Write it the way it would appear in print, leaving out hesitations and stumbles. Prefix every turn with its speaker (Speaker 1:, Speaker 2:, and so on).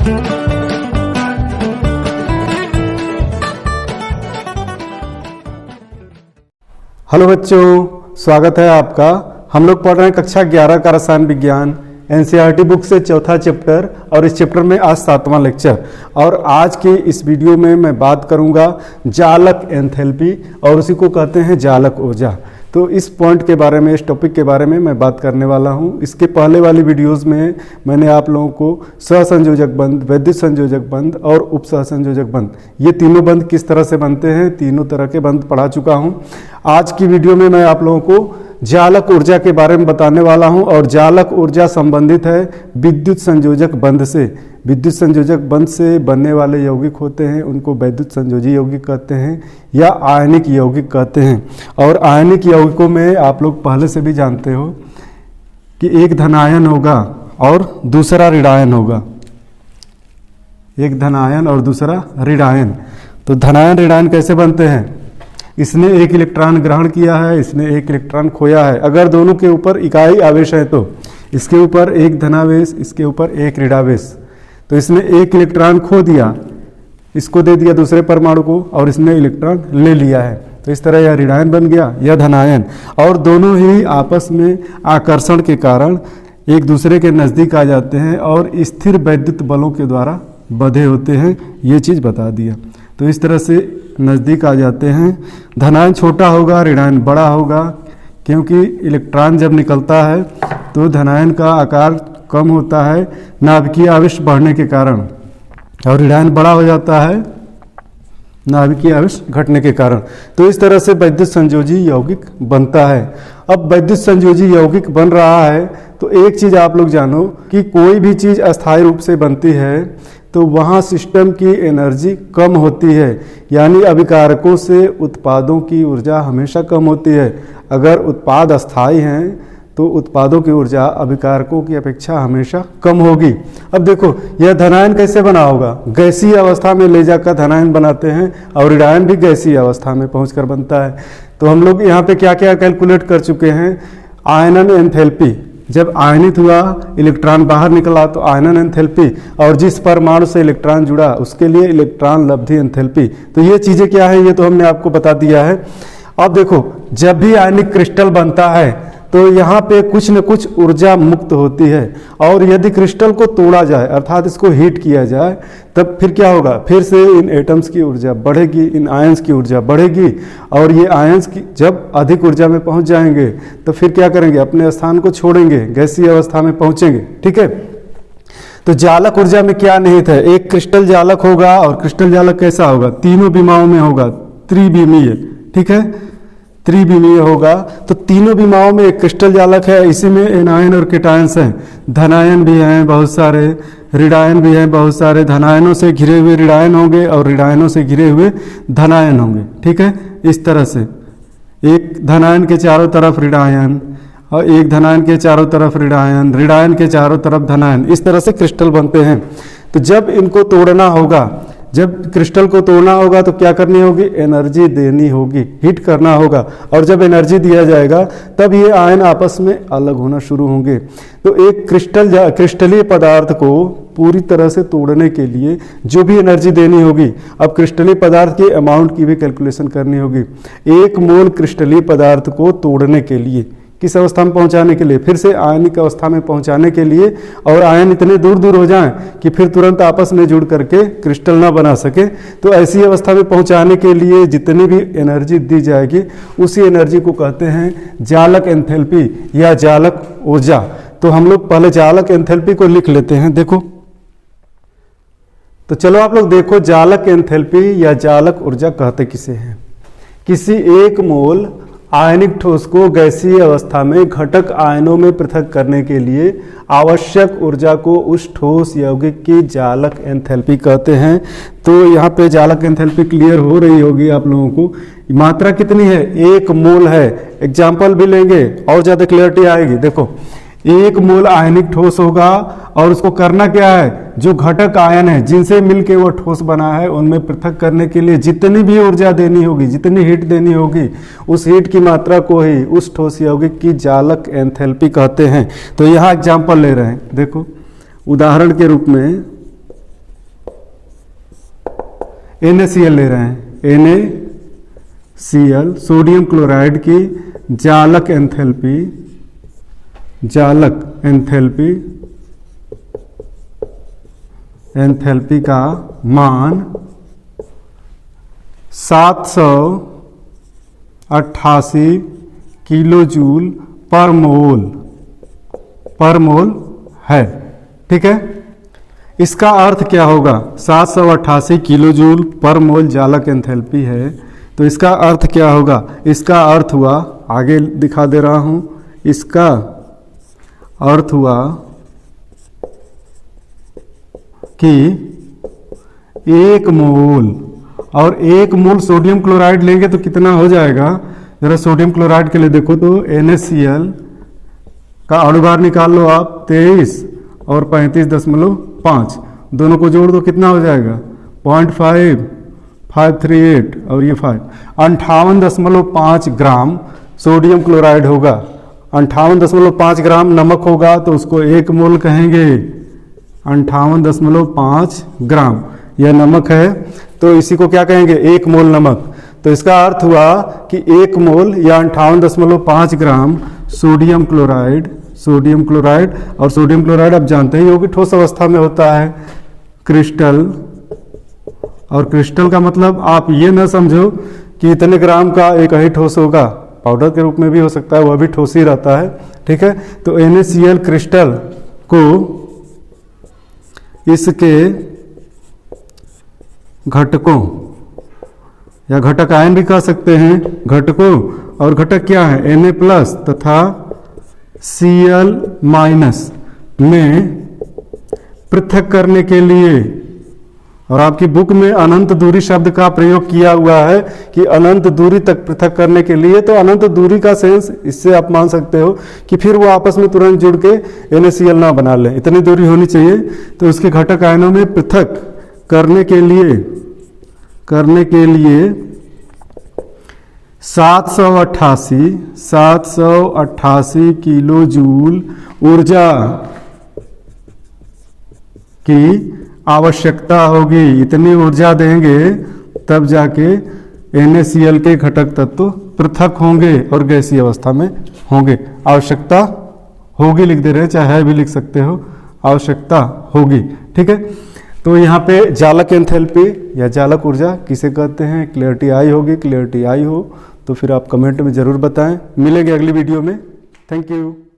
Speaker 1: Hello बच्चों, स्वागत है आपका। हम लोग पढ़ रहे हैं कक्षा 11 का रसायन विज्ञान एनसीईआरटी बुक से चौथा चैप्टर, और इस चैप्टर में आज 7वां लेक्चर। और आज के इस वीडियो में मैं बात करूंगा जालक एंथैल्पी, और उसी को कहते हैं जालक ऊर्जा। तो इस पॉइंट के बारे में, इस टॉपिक के बारे में मैं बात करने वाला हूं। इसके पहले वाली वीडियोस में मैंने आप लोगों को सहसंयोजक बंध, वैद्युत संयोजक बंध और उप सहसंयोजक बंध, ये तीनों बंध किस तरह से बनते हैं, तीनों तरह के बंध पढ़ा चुका हूं। आज की वीडियो में मैं आप लोगों को जालक ऊर्जा के बारे में बताने वाला हूं, और जालक ऊर्जा संबंधित है विद्युत संयोजक बंध से। विद्युत संयोजक बंध से बनने वाले यौगिक होते हैं, उनको वैद्युत संयोजी यौगिक कहते हैं या आयनिक यौगिक कहते हैं। और आयनिक यौगिकों में आप लोग पहले से भी जानते हो कि एक धनायन होगा और दूसरा ऋणायन होगा। एक धनायन और दूसरा ऋणायन। तो धनायन ऋणायन कैसे बनते हैं? इसने एक इलेक्ट्रॉन ग्रहण किया है, इसने एक इलेक्ट्रॉन खोया है। अगर दोनों के ऊपर इकाई आवेश है तो इसके ऊपर एक धनावेश, इसके ऊपर एक ऋणावेश। तो इसने एक इलेक्ट्रॉन खो दिया, इसको दे दिया दूसरे परमाणु को, और इसने इलेक्ट्रॉन ले लिया है। तो इस तरह यह ऋणायन बन गया, यह धनायन। और दोनों ही आपस में आकर्षण के कारण एक दूसरे के नज़दीक आ जाते हैं और स्थिर वैद्युत बलों के द्वारा बंधे होते हैं। ये चीज़ बता दिया। तो इस तरह से नज़दीक आ जाते हैं। धनायन छोटा होगा, ऋणायन बड़ा होगा, क्योंकि इलेक्ट्रॉन जब निकलता है तो धनायन का आकार कम होता है नाभिकीय आवेश बढ़ने के कारण, और ऋणायन बड़ा हो जाता है नाभिकीय आवेश घटने के कारण। तो इस तरह से वैद्युत संयोजी यौगिक बनता है। अब वैद्युत संयोजी यौगिक बन रहा है तो एक चीज़ आप लोग जानो कि कोई भी चीज़ अस्थायी रूप से बनती है तो वहाँ सिस्टम की एनर्जी कम होती है, यानी अभिकारकों से उत्पादों की ऊर्जा हमेशा कम होती है। अगर उत्पाद अस्थायी हैं तो उत्पादों की ऊर्जा अभिकारकों की अपेक्षा हमेशा कम होगी। अब देखो यह धनायन कैसे बना होगा? गैसीय अवस्था में ले जाकर धनायन बनाते हैं, और ऋणायन भी गैसीय अवस्था में पहुंचकर बनता है। तो हम लोग यहाँ पे क्या क्या कैलकुलेट कर चुके हैं। आयनन एंथैल्पी, जब आयनित हुआ इलेक्ट्रॉन बाहर निकला तो आयनन एंथैल्पी, और जिस परमाणु से इलेक्ट्रॉन जुड़ा उसके लिए इलेक्ट्रॉन लब्धि एंथैल्पी। तो ये चीज़ें क्या है, ये तो हमने आपको बता दिया है। अब देखो जब भी आयनिक क्रिस्टल बनता है तो यहाँ पे कुछ न कुछ ऊर्जा मुक्त होती है, और यदि क्रिस्टल को तोड़ा जाए अर्थात इसको हीट किया जाए तब फिर क्या होगा? फिर से इन एटम्स की ऊर्जा बढ़ेगी, इन आयंस की ऊर्जा बढ़ेगी, और ये आयंस की जब अधिक ऊर्जा में पहुँच जाएंगे तो फिर क्या करेंगे? अपने स्थान को छोड़ेंगे, गैसीय अवस्था में पहुँचेंगे। ठीक है। तो जालक ऊर्जा में क्या निहित है? एक क्रिस्टल जालक होगा, और क्रिस्टल जालक कैसा होगा? तीनों विमाओं में होगा, त्रिविमीय। ठीक है, त्रिविमीय होगा। तो तीनों विमाओं में एक क्रिस्टल जालक है। इसी में एनायन और केटायंस हैं। धनायन भी हैं बहुत सारे, ऋणायन भी हैं बहुत सारे। धनायनों से घिरे हुए ऋणायन होंगे और ऋणायनों से घिरे हुए धनायन होंगे। ठीक है, इस तरह से एक धनायन के चारों तरफ ऋणायन, और एक धनायन के चारों तरफ ऋणायन, ऋणायन के चारों तरफ धनायन। इस तरह से क्रिस्टल बनते हैं। तो जब इनको तोड़ना होगा, जब क्रिस्टल को तोड़ना होगा तो क्या करनी होगी? एनर्जी देनी होगी, हीट करना होगा। और जब एनर्जी दिया जाएगा तब ये आयन आपस में अलग होना शुरू होंगे। तो एक क्रिस्टलीय पदार्थ को पूरी तरह से तोड़ने के लिए जो भी एनर्जी देनी होगी, अब क्रिस्टलीय पदार्थ की अमाउंट की भी कैलकुलेशन करनी होगी। 1 मोल क्रिस्टलीय पदार्थ को तोड़ने के लिए, किस अवस्था में पहुंचाने के लिए? फिर से आयनिक अवस्था में पहुंचाने के लिए, और आयन इतने दूर दूर हो जाएं कि फिर तुरंत आपस में जुड़ करके क्रिस्टल ना बना सके, तो ऐसी अवस्था में पहुंचाने के लिए जितनी भी एनर्जी दी जाएगी उसी एनर्जी को कहते हैं जालक एंथैल्पी या जालक ऊर्जा। तो हम लोग पहले जालक एंथैल्पी को लिख लेते हैं। देखो, तो चलो आप लोग देखो, जालक एंथैल्पी या जालक ऊर्जा कहते किसे हैं? किसी एक मोल आयनिक ठोस को गैसीय अवस्था में घटक आयनों में पृथक करने के लिए आवश्यक ऊर्जा को उस ठोस यौगिक की जालक एंथैल्पी कहते हैं। तो यहाँ पे जालक एंथैल्पी क्लियर हो रही होगी आप लोगों को। मात्रा कितनी है? 1 मोल है। एग्जाम्पल भी लेंगे और ज़्यादा क्लियरिटी आएगी। देखो, 1 मोल आयनिक ठोस होगा, और उसको करना क्या है? जो घटक आयन है जिनसे मिलके वो ठोस बना है उनमें पृथक करने के लिए जितनी भी ऊर्जा देनी होगी, जितनी हीट देनी होगी, उस हीट की मात्रा को ही उस ठोस यौगिक की जालक एंथैल्पी कहते हैं। तो यहाँ एग्जाम्पल ले रहे हैं। देखो, उदाहरण के रूप में NaCl ले रहे हैं, NaCl सोडियम क्लोराइड की जालक एंथैल्पी का मान 788 किलो जूल पर मोल है। ठीक है, इसका अर्थ क्या होगा? 788 किलो जूल पर मोल जालक एंथैल्पी है, तो इसका अर्थ क्या होगा? इसका अर्थ हुआ, आगे दिखा दे रहा हूं, इसका अर्थ हुआ कि 1 मोल, और 1 मोल सोडियम क्लोराइड लेंगे तो कितना हो जाएगा? जरा सोडियम क्लोराइड के लिए देखो तो NaCl का अणुभार निकाल लो आप, 23 और 35.5, दोनों को जोड़ दो, कितना हो जाएगा? 0.5538 और ये 5, 58.5 ग्राम सोडियम क्लोराइड होगा। 58.5 ग्राम नमक होगा तो उसको 1 मोल कहेंगे। 58.5 ग्राम यह नमक है, तो इसी को क्या कहेंगे? 1 मोल नमक। तो इसका अर्थ हुआ कि 1 मोल या 58.5 ग्राम सोडियम क्लोराइड, और सोडियम क्लोराइड आप जानते ही हो कि ठोस अवस्था में होता है, क्रिस्टल। और क्रिस्टल का मतलब आप ये ना समझो कि इतने ग्राम का एक ही ठोस होगा, पाउडर के रूप में भी हो सकता है, वह भी ठोस ही रहता है। ठीक है, तो NaCl क्रिस्टल को इसके घटकों या घटक आयन भी कह सकते हैं, घटकों, और घटक क्या है? Na+ तथा Cl- में पृथक करने के लिए, और आपकी बुक में अनंत दूरी शब्द का प्रयोग किया हुआ है कि अनंत दूरी तक पृथक करने के लिए, तो अनंत दूरी का सेंस इससे आप मान सकते हो कि फिर वो आपस में तुरंत जुड़ के NaCl ना बना ले, इतनी दूरी होनी चाहिए। तो उसके घटक आयनों में पृथक करने के लिए 788 किलो जूल ऊर्जा की आवश्यकता होगी। इतनी ऊर्जा देंगे तब जाके NaCl के घटक तत्व पृथक होंगे और गैसीय अवस्था में होंगे। आवश्यकता होगी लिख दे रहे, चाहे भी लिख सकते हो, आवश्यकता होगी। ठीक है, तो यहाँ पे जालक एंथैल्पी या जालक ऊर्जा किसे कहते हैं? क्लियरिटी आई होगी। क्लियरिटी आई हो तो फिर आप कमेंट में ज़रूर बताएं। मिलेंगे अगली वीडियो में। Thank you.